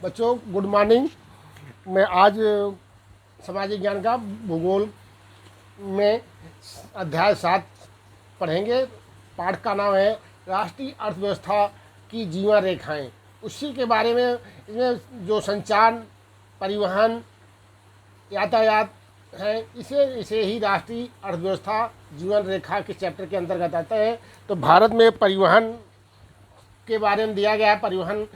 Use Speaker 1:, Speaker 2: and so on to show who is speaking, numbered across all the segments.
Speaker 1: बच्चों good morning. मैं आज सामाजिक ज्ञान का भूगोल में अध्याय 7 पढ़ेंगे। पाठ का नाम है राष्ट्रीय अर्थव्यवस्था की जीवन रेखाएं। उसी के बारे में इसमें जो संचार, परिवहन, यातायात है, इसे ही राष्ट्रीय अर्थव्यवस्था जीवन रेखा के चैप्टर के अंतर्गत आता है। तो भारत में परिवहन के बारे में दिया गया है। परिवहन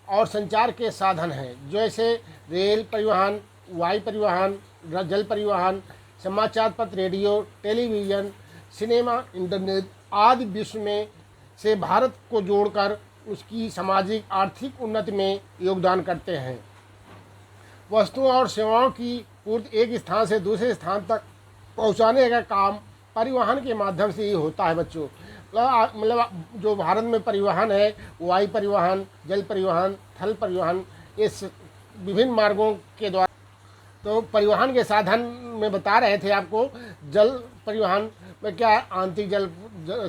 Speaker 1: और संचार के साधन हैं, जैसे रेल परिवहन, वायु परिवहन, जल परिवहन, समाचार पत्र, रेडियो, टेलीविज़न, सिनेमा, इंटरनेट आदि विश्व में से भारत को जोड़कर उसकी सामाजिक आर्थिक उन्नति में योगदान करते हैं। वस्तुओं और सेवाओं की पूर्ति एक स्थान से दूसरे स्थान तक पहुंचाने का काम परिवहन के माध्यम से ही होता है बच्चों। मतलब जो भारत में परिवहन है, वायु परिवहन, जल परिवहन, थल परिवहन, इस विभिन्न मार्गों के द्वारा। तो परिवहन के साधन में बता रहे थे आपको। जल परिवहन में क्या है? आंतरिक जल,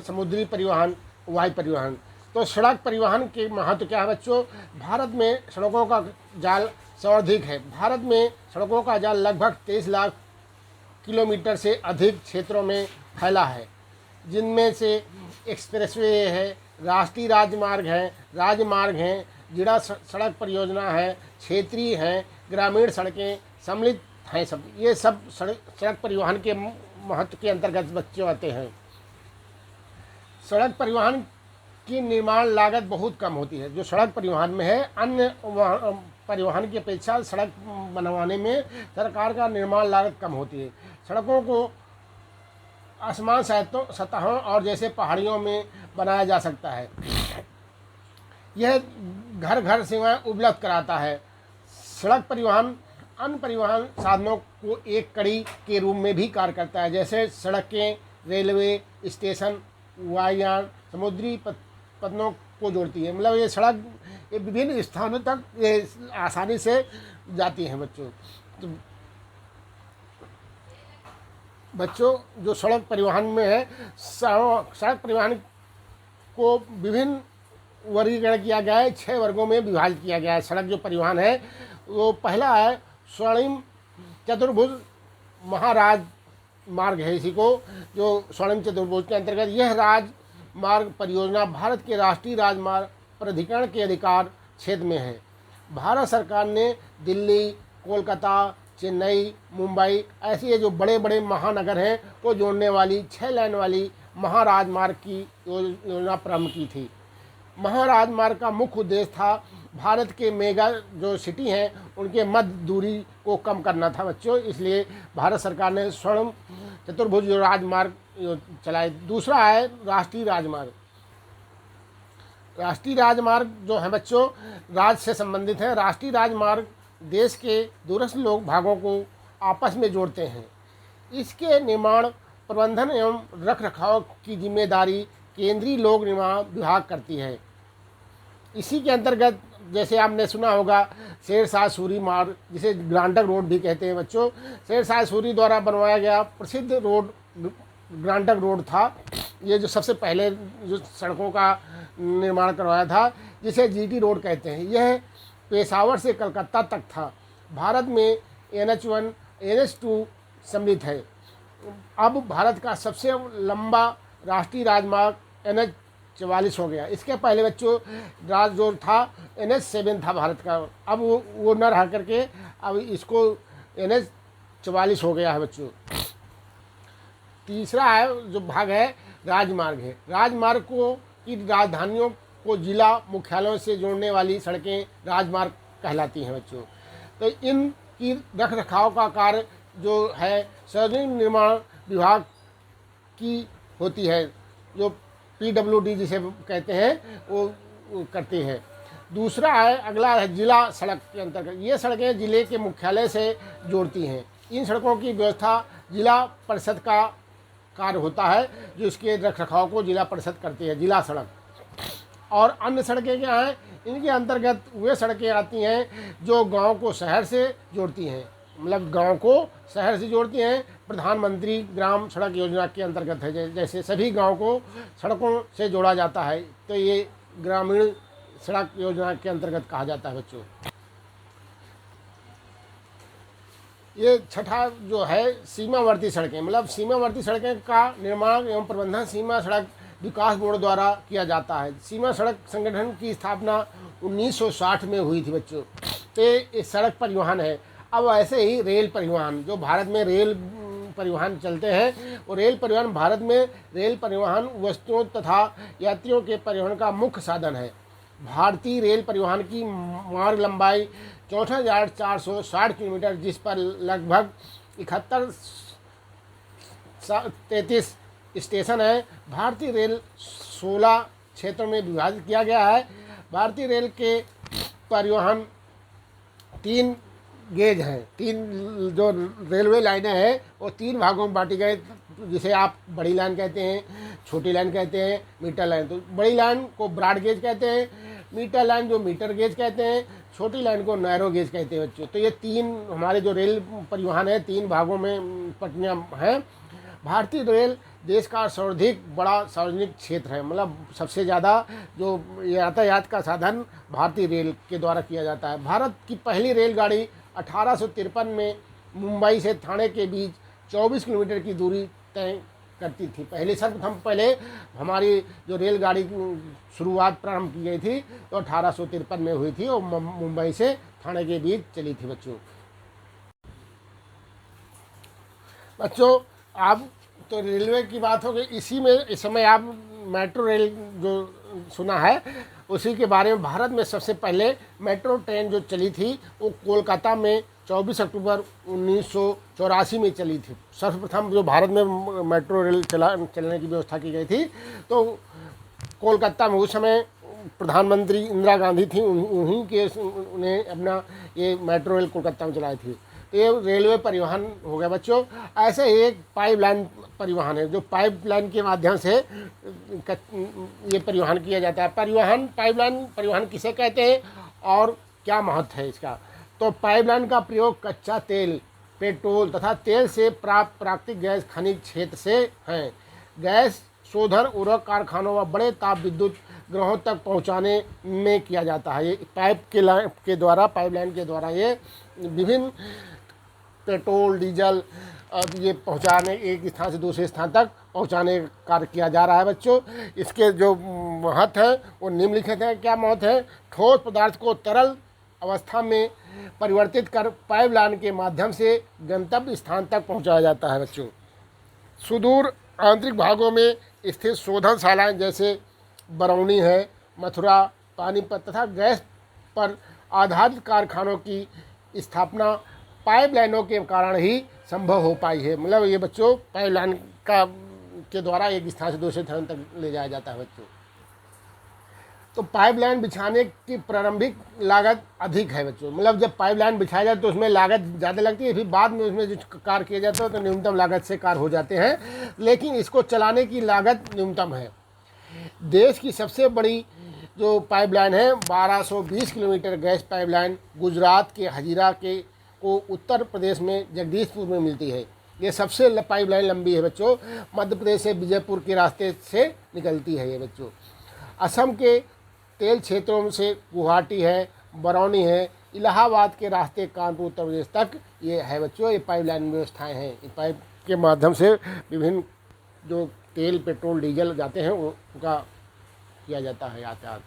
Speaker 1: समुद्री परिवहन, वायु परिवहन। तो सड़क परिवहन के महत्व क्या है बच्चों? भारत में सड़कों का जाल सर्वाधिक है। भारत में सड़कों का जाल लगभग 23 लाख किलोमीटर से अधिक क्षेत्रों में फैला है, जिनमें से एक्सप्रेसवे है, राष्ट्रीय राजमार्ग हैं, जिला सड़क परियोजना है, क्षेत्रीय हैं, ग्रामीण सड़कें सम्मिलित हैं। सब ये सब सड़क परिवहन के महत्व के अंतर्गत बच्चे आते हैं। सड़क परिवहन की निर्माण लागत बहुत कम होती है। जो सड़क परिवहन में है, अन्य परिवहन की अपेक्षा सड़क बनवाने में सरकार का निर्माण लागत कम होती है। सड़कों को आसमान सतहों और जैसे पहाड़ियों में बनाया जा सकता है। यह घर घर सेवाएं उपलब्ध कराता है। सड़क परिवहन अन्य परिवहन साधनों को एक कड़ी के रूप में भी कार्य करता है, जैसे सड़कें रेलवे स्टेशन, वायुयान, समुद्री पथों को जोड़ती है। मतलब ये सड़क ये विभिन्न स्थानों तक ये आसानी से जाती हैं बच्चों। तो बच्चों जो सड़क परिवहन में है, सड़क परिवहन को विभिन्न वर्गीकरण किया गया है। 6 वर्गों में विभाजित किया गया है। सड़क जो परिवहन है वो पहला है स्वर्णिम चतुर्भुज महाराजमार्ग है। इसी को जो स्वर्णिम चतुर्भुज के अंतर्गत यह राजमार्ग परियोजना भारत के राष्ट्रीय राजमार्ग प्राधिकरण के अधिकार क्षेत्र में है। भारत सरकार ने दिल्ली, कोलकाता, चेन्नई, मुंबई ऐसी ये जो बड़े बड़े महानगर हैं को जोड़ने वाली 6 लाइन वाली महाराजमार्ग की योजना प्रारंभ की थी। महाराजमार्ग का मुख्य उद्देश्य था भारत के मेगा जो सिटी हैं उनके मध्य दूरी को कम करना था बच्चों। इसलिए भारत सरकार ने स्वर्ण चतुर्भुज जो राजमार्ग चलाए। दूसरा है राष्ट्रीय राजमार्ग। राष्ट्रीय राजमार्ग जो है बच्चों राज्य से संबंधित है। राष्ट्रीय राजमार्ग देश के दूरस्थ लोग भागों को आपस में जोड़ते हैं। इसके निर्माण, प्रबंधन एवं रखरखाव की जिम्मेदारी केंद्रीय लोक निर्माण विभाग करती है। इसी के अंतर्गत जैसे आपने सुना होगा शेरशाह सूरी मार्ग, जिसे ग्रांटक रोड भी कहते हैं बच्चों। शेरशाह सूरी द्वारा बनवाया गया प्रसिद्ध रोड ग्रांटक रोड था। ये जो सबसे पहले जो सड़कों का निर्माण करवाया था, जिसे जीटी रोड कहते हैं। यह पेशावर से कलकत्ता तक था। भारत में NH1, NH2 सम्मिलित है। अब भारत का सबसे लंबा राष्ट्रीय राजमार्ग NH44 हो गया। इसके पहले बच्चों जो था NH7 था भारत का। अब वो न रह करके अब इसको NH44 हो गया है बच्चों। तीसरा है जो भाग है राजमार्ग है। राजमार्ग को की राजधानियों को जिला मुख्यालयों से जोड़ने वाली सड़कें राजमार्ग कहलाती हैं बच्चों। तो इनकी रख रखाव का कार्य जो है सार्वजनिक निर्माण विभाग की होती है, जो PWD जिसे कहते हैं वो करती है। दूसरा है अगला है जिला सड़क के अंतर्गत। ये सड़कें जिले के मुख्यालय से जोड़ती हैं। इन सड़कों की व्यवस्था जिला परिषद का कार्य होता है, जो इसके रख रखाव को जिला परिषद करती है, जिला सड़क। और अन्य सड़कें क्या हैं? इनके अंतर्गत वे सड़कें आती हैं जो गांव को शहर से जोड़ती हैं। मतलब गांव को शहर से जोड़ती हैं। प्रधानमंत्री ग्राम सड़क योजना के अंतर्गत है। जैसे सभी गांव को सड़कों से जोड़ा जाता है, तो ये ग्रामीण सड़क योजना के अंतर्गत कहा जाता है बच्चों। ये छठा जो है सीमावर्ती सड़कें, मतलब सीमावर्ती सड़कें का निर्माण एवं प्रबंधन सीमा सड़क विकास बोर्ड द्वारा किया जाता है। सीमा सड़क संगठन की स्थापना 1960 में हुई थी बच्चों। तो ये सड़क परिवहन है। अब ऐसे ही रेल परिवहन, जो भारत में रेल परिवहन चलते हैं, और रेल परिवहन भारत में रेल परिवहन वस्तुओं तथा यात्रियों के परिवहन का मुख्य साधन है। भारतीय रेल परिवहन की मार्ग लंबाई 64,460 किलोमीटर, जिस पर लगभग 33 स्टेशन है। भारतीय रेल 16 क्षेत्रों में विभाजित किया गया है। भारतीय रेल के परिवहन 3 गेज हैं, 3 जो रेलवे लाइनें हैं वो 3 भागों में बांटी गई, जिसे आप बड़ी लाइन कहते हैं, छोटी लाइन कहते हैं, मीटर लाइन। तो बड़ी लाइन को ब्रॉड गेज कहते हैं, मीटर लाइन जो मीटर गेज कहते हैं, छोटी लाइन को नैरो गेज कहते हैं बच्चों। तो ये 3 हमारे जो रेल परिवहन है 3 भागों में पटरियाँ हैं। भारतीय रेल देश का सर्वाधिक बड़ा सार्वजनिक क्षेत्र है, मतलब सबसे ज़्यादा जो यातायात का साधन भारतीय रेल के द्वारा किया जाता है। भारत की पहली रेलगाड़ी 1853 में मुंबई से ठाणे के बीच 24 किलोमीटर की दूरी तय करती थी। सर्वप्रथम पहले हमारी जो रेलगाड़ी की शुरुआत प्रारंभ की गई थी तो 1853 में हुई थी और मुंबई से ठाणे के बीच चली थी बच्चों। आप तो रेलवे की बात हो गई, इसी में इस समय आप मेट्रो रेल जो सुना है उसी के बारे में। भारत में सबसे पहले मेट्रो ट्रेन जो चली थी वो कोलकाता में 24 अक्टूबर 1984 में चली थी। सर्वप्रथम जो भारत में मेट्रो रेल चलने की व्यवस्था की गई थी तो कोलकाता में उस समय प्रधानमंत्री इंदिरा गांधी थी, उन्हीं के उन्हें अपना ये मेट्रो रेल कोलकाता में चलाई थी। तो ये रेलवे परिवहन हो गया बच्चों। ऐसे ही एक पाइपलाइन परिवहन है, जो पाइपलाइन के माध्यम से ये परिवहन किया जाता है। पाइपलाइन परिवहन किसे कहते हैं और क्या महत्व है इसका? तो पाइपलाइन का प्रयोग कच्चा तेल, पेट्रोल तथा तेल से प्राप्त प्राकृतिक गैस खनिज क्षेत्र से है। गैस शोधन उर्वरक कारखानों व बड़े ताप विद्युत ग्रहों तक पहुंचाने में किया जाता है। ये पाइपलाइन के द्वारा ये विभिन्न पेट्रोल, डीजल और ये पहुंचाने, एक स्थान से दूसरे स्थान तक पहुंचाने का कार्य किया जा रहा है बच्चों। इसके जो महत्व है वो निम्नलिखित है। क्या महत्व है? ठोस पदार्थ को तरल अवस्था में परिवर्तित कर पाइपलाइन के माध्यम से गंतव्य स्थान तक पहुंचाया जाता है बच्चों। सुदूर आंतरिक भागों में स्थित शोधनशालाएं जैसे बरौनी है, मथुरा, पानीपत तथा गैस पर आधारित कारखानों की स्थापना पाइपलाइनों के कारण ही संभव हो पाई है। मतलब ये बच्चों पाइपलाइन के द्वारा एक स्थान से दूसरे स्थान तक ले जाया जाता है बच्चों। तो पाइपलाइन बिछाने की प्रारंभिक लागत अधिक है बच्चों, मतलब जब पाइपलाइन बिछाया जाए तो उसमें लागत ज़्यादा लगती है, फिर बाद में उसमें जो कार्य किया जाता है तो न्यूनतम लागत से कार्य हो जाते हैं, लेकिन इसको चलाने की लागत न्यूनतम है। देश की सबसे बड़ी जो पाइपलाइन है 1220 किलोमीटर गैस पाइपलाइन गुजरात के हजीरा के को उत्तर प्रदेश में जगदीशपुर में मिलती है। ये सबसे पाइपलाइन लंबी है बच्चों, मध्य प्रदेश से विजयपुर के रास्ते से निकलती है ये बच्चों। असम के तेल क्षेत्रों से गुवाहाटी है, बरौनी है, इलाहाबाद के रास्ते कानपुर उत्तर प्रदेश तक ये है बच्चों। ये पाइपलाइन व्यवस्थाएं हैं, इस पाइप के माध्यम से विभिन्न जो तेल, पेट्रोल, डीजल जाते हैं उनका किया जाता है यातायात।